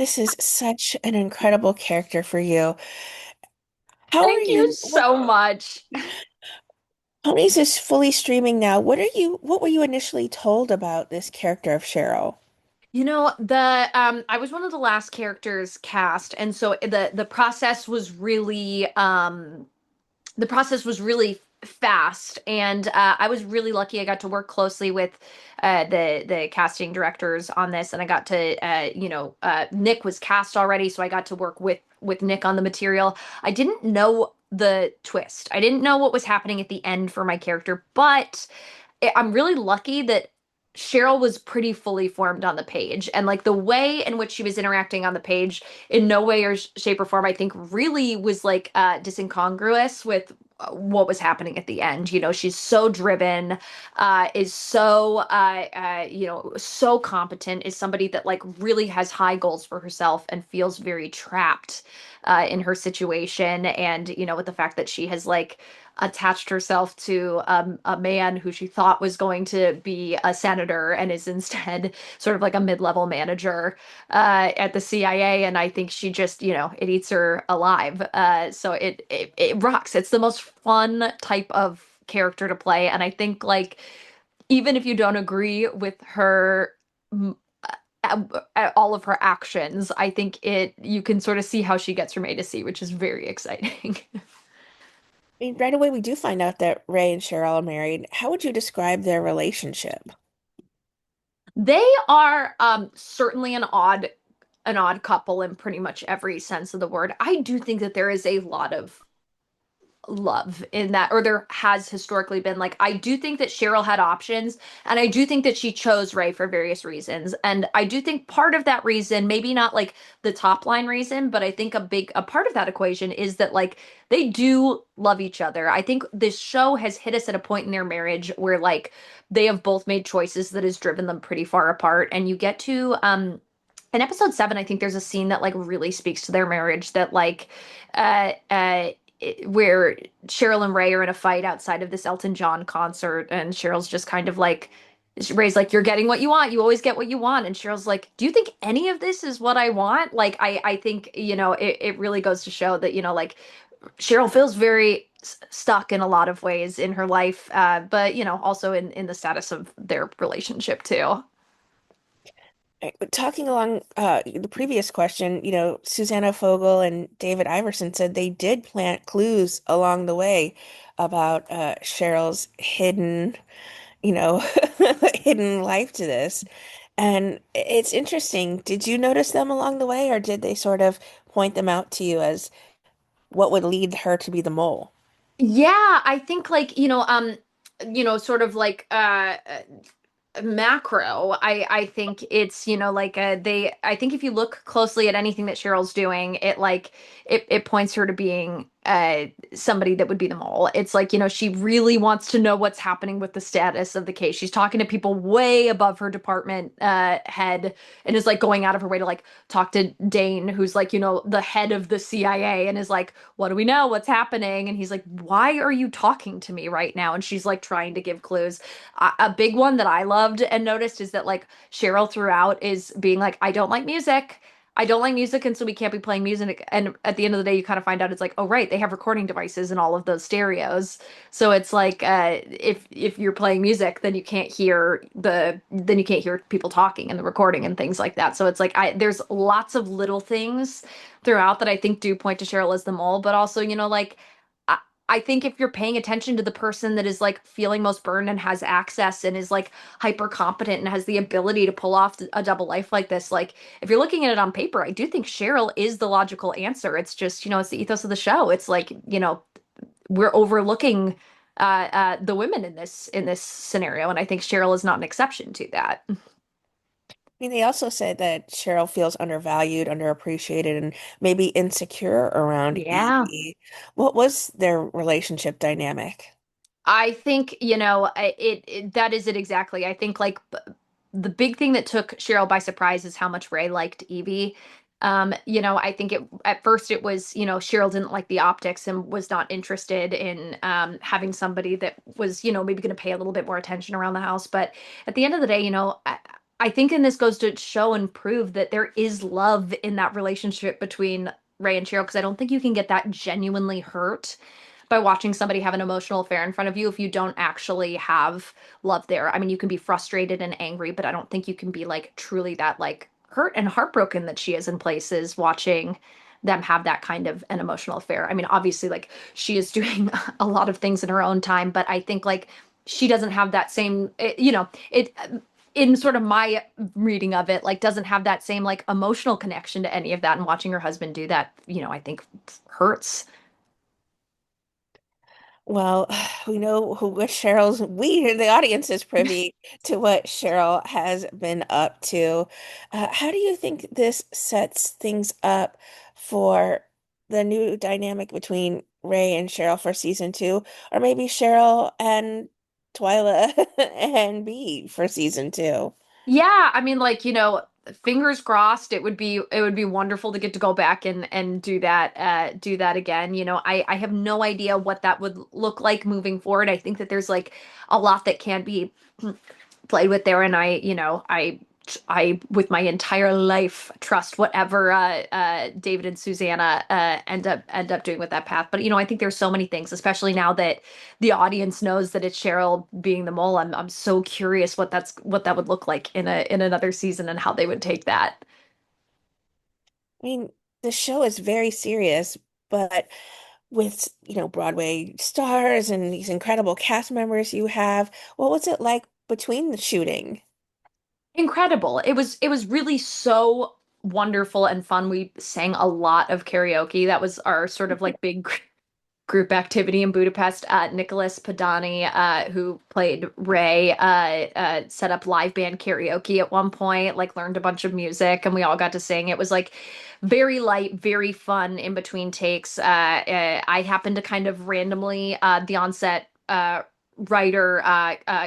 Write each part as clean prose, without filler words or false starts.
This is such an incredible character for you. How are Thank you you? so much. Ponies is fully streaming now. What were you initially told about this character of Cheryl? The I was one of the last characters cast, and so the process was really fast, and I was really lucky. I got to work closely with the casting directors on this, and I got to Nick was cast already, so I got to work with Nick on the material. I didn't know the twist. I didn't know what was happening at the end for my character, but I'm really lucky that Cheryl was pretty fully formed on the page. And like the way in which she was interacting on the page, in no way or shape or form, I think really was like disincongruous with what was happening at the end. You know, she's so driven, is so so competent, is somebody that like really has high goals for herself and feels very trapped in her situation. And with the fact that she has like attached herself to a man who she thought was going to be a senator and is instead sort of like a mid-level manager at the CIA. And I think she just, it eats her alive. So it rocks. It's the most fun type of character to play. And I think like even if you don't agree with her mm, all of her actions, I think it you can sort of see how she gets from A to C, which is very exciting. I mean, right away we do find out that Ray and Cheryl are married. How would you describe their relationship? They are certainly an odd couple in pretty much every sense of the word. I do think that there is a lot of love in that, or there has historically been. Like, I do think that Cheryl had options, and I do think that she chose Ray for various reasons. And I do think part of that reason, maybe not like the top line reason, but I think a part of that equation is that like they do love each other. I think this show has hit us at a point in their marriage where like they have both made choices that has driven them pretty far apart. And you get to in episode 7, I think there's a scene that like really speaks to their marriage that like uh uh where Cheryl and Ray are in a fight outside of this Elton John concert, and Cheryl's just kind of like, Ray's like, "You're getting what you want. You always get what you want." And Cheryl's like, "Do you think any of this is what I want?" Like, I think, it really goes to show that, like, Cheryl feels very stuck in a lot of ways in her life, but, also in the status of their relationship too. Talking along the previous question, Susanna Fogel and David Iverson said they did plant clues along the way about Cheryl's you know, hidden life to this. And it's interesting. Did you notice them along the way, or did they sort of point them out to you as what would lead her to be the mole? Yeah, I think like, sort of like macro, I think it's, like they I think if you look closely at anything that Cheryl's doing, it like it points her to being somebody that would be the mole. It's like, she really wants to know what's happening with the status of the case. She's talking to people way above her department head, and is like going out of her way to like talk to Dane, who's like, the head of the CIA, and is like, "What do we know? What's happening?" And he's like, "Why are you talking to me right now?" And she's like trying to give clues. A big one that I loved and noticed is that like Cheryl throughout is being like, "I don't like music. I don't like music, and so we can't be playing music." And at the end of the day, you kind of find out it's like, oh right, they have recording devices in all of those stereos. So it's like, if you're playing music, then you can't hear people talking in the recording and things like that. So it's like there's lots of little things throughout that I think do point to Cheryl as the mole, but also, like I, I think if you're paying attention to the person that is like feeling most burned and has access and is like hyper competent and has the ability to pull off a double life like this, like if you're looking at it on paper, I do think Cheryl is the logical answer. It's just, it's the ethos of the show. It's like, we're overlooking the women in this scenario, and I think Cheryl is not an exception to that. I mean, they also said that Cheryl feels undervalued, underappreciated, and maybe insecure around Yeah. Evie. What was their relationship dynamic? I think, that is it exactly. I think like the big thing that took Cheryl by surprise is how much Ray liked Evie. I think at first it was, Cheryl didn't like the optics and was not interested in having somebody that was, maybe going to pay a little bit more attention around the house. But at the end of the day, I think in this goes to show and prove that there is love in that relationship between Ray and Cheryl, because I don't think you can get that genuinely hurt by watching somebody have an emotional affair in front of you if you don't actually have love there. I mean, you can be frustrated and angry, but I don't think you can be like truly that like hurt and heartbroken that she is in places watching them have that kind of an emotional affair. I mean, obviously, like she is doing a lot of things in her own time, but I think like she doesn't have that same, it in sort of my reading of it, like doesn't have that same like emotional connection to any of that. And watching her husband do that, I think hurts. Well, we know what we, the audience, is privy to what Cheryl has been up to. How do you think this sets things up for the new dynamic between Ray and Cheryl for season two, or maybe Cheryl and Twyla and B for season two? Yeah, I mean, like, fingers crossed. It would be wonderful to get to go back and do that again. I have no idea what that would look like moving forward. I think that there's like a lot that can be played with there, and I with my entire life trust whatever David and Susanna end up doing with that path. But I think there's so many things, especially now that the audience knows that it's Cheryl being the mole. I'm so curious what that would look like in another season and how they would take that. I mean, the show is very serious, but with, Broadway stars and these incredible cast members you have, what was it like between the shooting? Incredible. It was really so wonderful and fun. We sang a lot of karaoke. That was our sort of like big group activity in Budapest. Nicholas Padani, who played Ray, set up live band karaoke at one point, like learned a bunch of music, and we all got to sing. It was like very light, very fun in between takes. I happened to kind of randomly, the onset writer,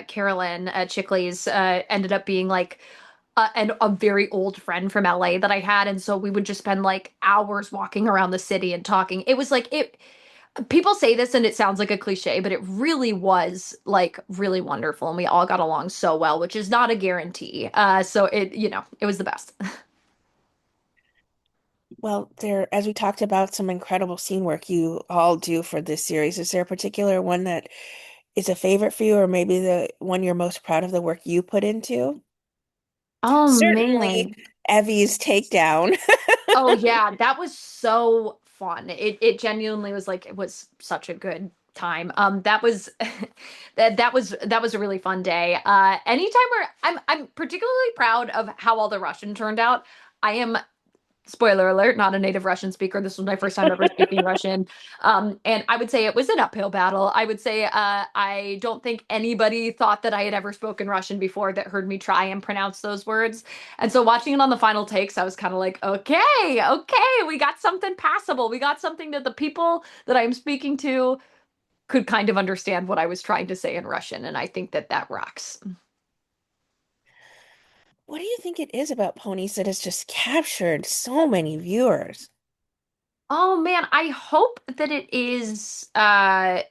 Carolyn Chickley's, ended up being like and a very old friend from LA that I had. And so we would just spend like hours walking around the city and talking. It was like it people say this and it sounds like a cliche, but it really was like really wonderful. And we all got along so well, which is not a guarantee. So it was the best. Well, as we talked about some incredible scene work you all do for this series, is there a particular one that is a favorite for you, or maybe the one you're most proud of the work you put into? Oh Certainly, man. Evie's takedown. Oh yeah, that was so fun. It genuinely was like it was such a good time. That was that was a really fun day. Anytime where I'm particularly proud of how all the Russian turned out. I am, spoiler alert, not a native Russian speaker. This was my first time ever speaking Russian. And I would say it was an uphill battle. I would say I don't think anybody thought that I had ever spoken Russian before that heard me try and pronounce those words. And so watching it on the final takes, I was kind of like, okay, okay, we got something passable. We got something that the people that I'm speaking to could kind of understand what I was trying to say in Russian. And I think that that rocks. What do you think it is about ponies that has just captured so many viewers? Oh man, I hope that it is the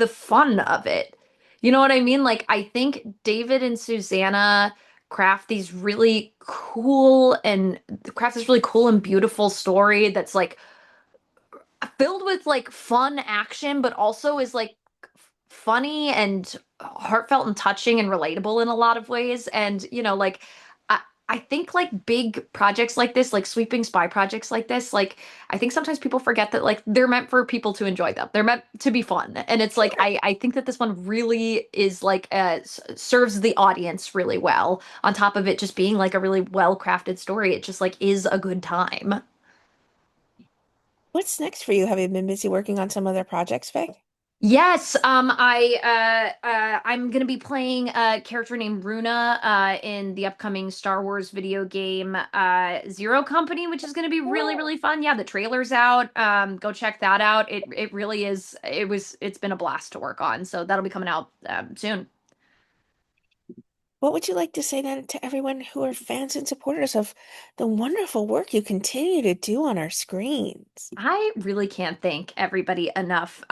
fun of it. You know what I mean? Like, I think David and Susanna craft this really cool and beautiful story that's like filled with like fun action, but also is like funny and heartfelt and touching and relatable in a lot of ways. And, like I think like big projects like this, like sweeping spy projects like this, like I think sometimes people forget that like they're meant for people to enjoy them. They're meant to be fun. And it's like I think that this one really is like serves the audience really well. On top of it just being like a really well-crafted story, it just like is a good time. What's next for you? Have you been busy working on some other projects, Vic? Yes, I'm gonna be playing a character named Runa in the upcoming Star Wars video game Zero Company, which is gonna be really, Oh. really fun. Yeah, the trailer's out. Go check that out. It really is. It's been a blast to work on. So that'll be coming out soon. What would you like to say then to everyone who are fans and supporters of the wonderful work you continue to do on our screens? I really can't thank everybody enough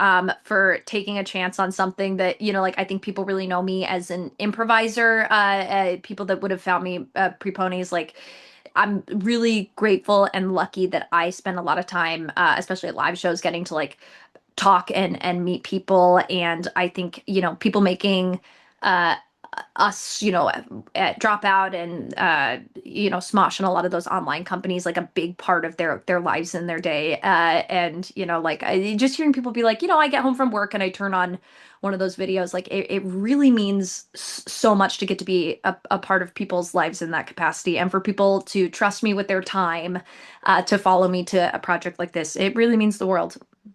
for taking a chance on something that, like I think people really know me as an improviser. People that would have found me pre-ponies, like I'm really grateful and lucky that I spend a lot of time, especially at live shows, getting to like talk and meet people. And I think, people making uh us, at Dropout and Smosh and a lot of those online companies like a big part of their lives and their day. And like just hearing people be like, I get home from work and I turn on one of those videos, like it really means so much to get to be a part of people's lives in that capacity, and for people to trust me with their time, to follow me to a project like this. It really means the world.